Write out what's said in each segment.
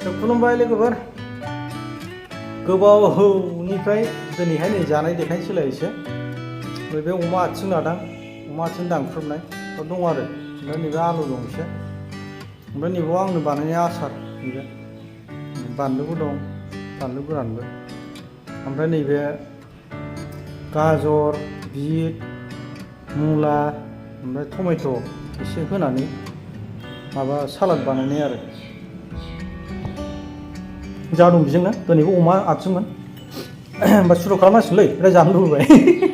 खुलुमबाय लोगोफोर गोबावनिफ्राय दिनैहाय नै जानाय देखायनोसैलाय एसे बे अमा आथिं लादां अमा आथिं दानख्रुबनाय दं आरो ओमफ्राय नैबे आलु दं एसे ओमफ्राय नैबाव आंनो बानायनाय आसार नैबे बानलुबो दं बानलु गोरानबो ओमफ्राय नैबे गाजर बिट मुला ओमफ्राय टमेट' एसे होनानै माबा सालाद बानायनाय आरो जा दं बेजोंनो दिनैबो अमा आथिंमोन होमबा सुरु खालामनांसिगोनलै ओमफ्राय जानो लुबैबाय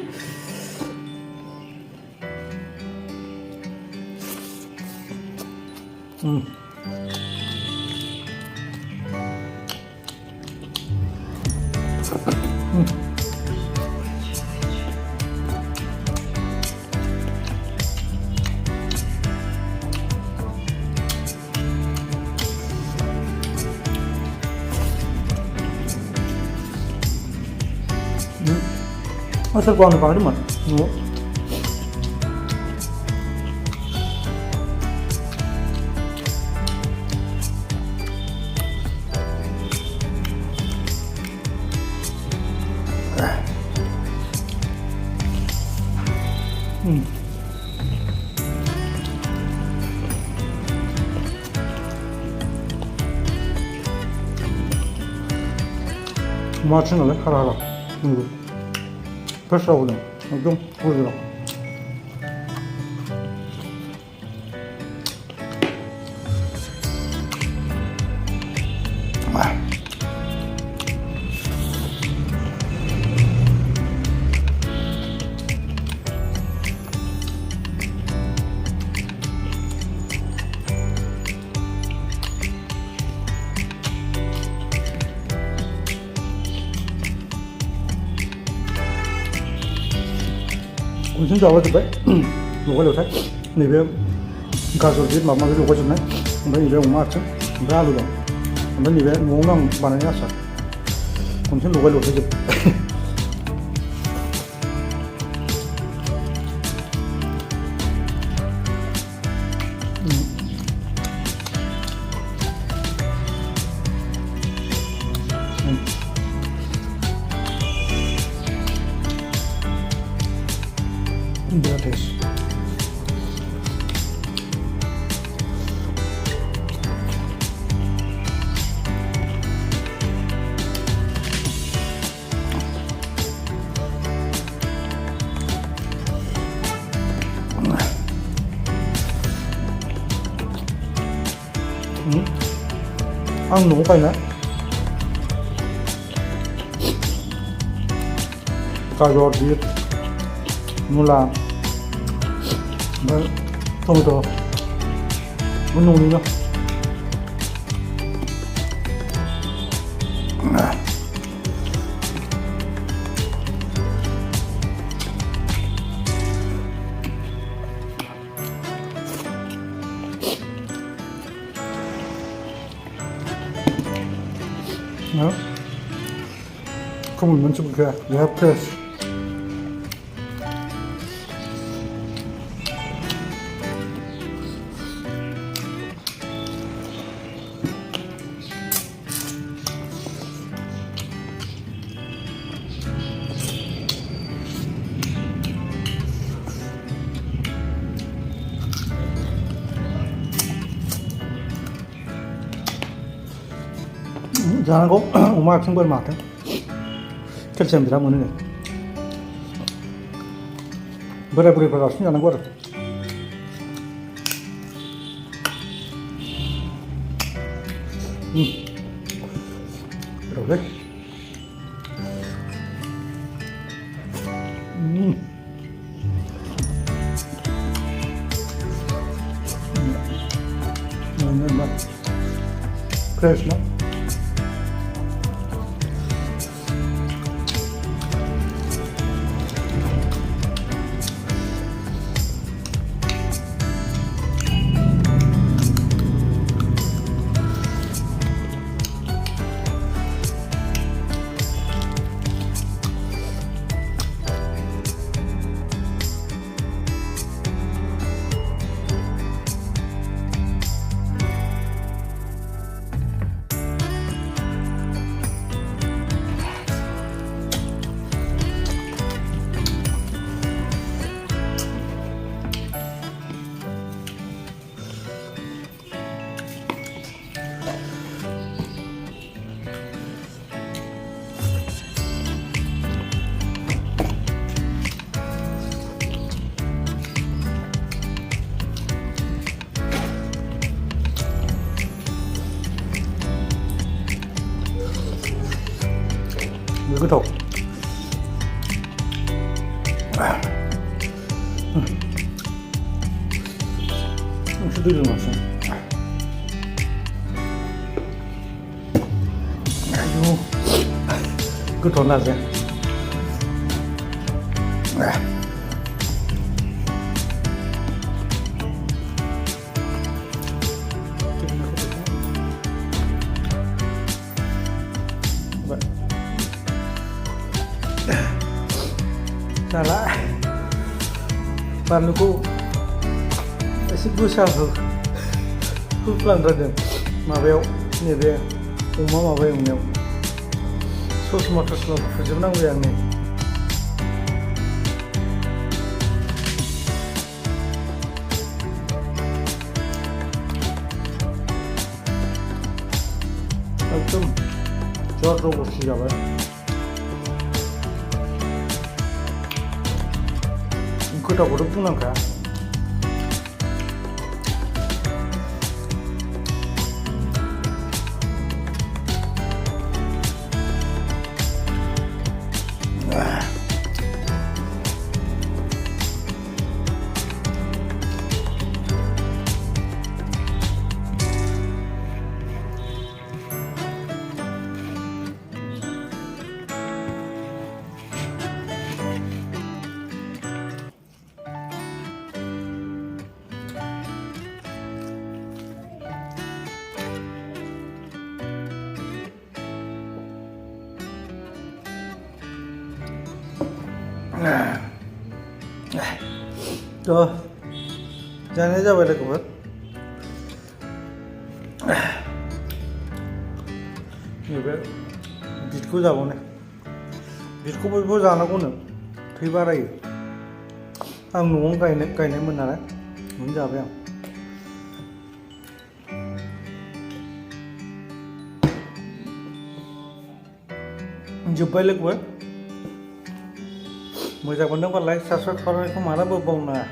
आसारखौ आंनो बानायदोंमोन न'आव अमा आथिं नालाय हारा हारा नंगौ फ्रेश लाबोदों एकदम बुरजा खनसेनो जालाजोब्बाय लगाय लथाय नैबे गाजर बिट माबा माबि लगायजोबनाय ओमफ्राय नैबे अमा आथिं ओमफ्राय आलु दं ओमफ्राय नैबे न'आवनो आं बानायनाय आसार खनसेनो लगाय लथायजोब biar tes ăn nấu phải nè gajar biit mula tomato menunggu không muốn chụp kìa ya fresh जानांगौ अमा आथिं बोरमा आथिं केलसियाम बिराद मोनो बोराय बुरैफ्रा बांसिन जानांगौ आरो गोथावलै फ्रेश ना गोथाव एसे दै लोंनोसै आयु गोथाव नारजिया जाला बानलुखौ एसे गोसा होफ्लांद्रायदों माबायाव नैबे अमा माबा एवनायाव ससमा फुजोबनांगौ आंनि एकदम जर जबरदस्ति जाबाय गोथावखौथ' बुंनांखाया थ' जानाया जाबाय लोगोफोर नैबे बिटखौ जाबावनो बिटखौ बयबो जानांगौनो थै बारायो आं न'आवनो गायनायमोन नालाय बेखौनो जाबाय आं जोब्बाय लोगोफोर मोजां मोनदोंबा लाइक साबस्क्राइब खालामनायखौ मालाबा बावनाङा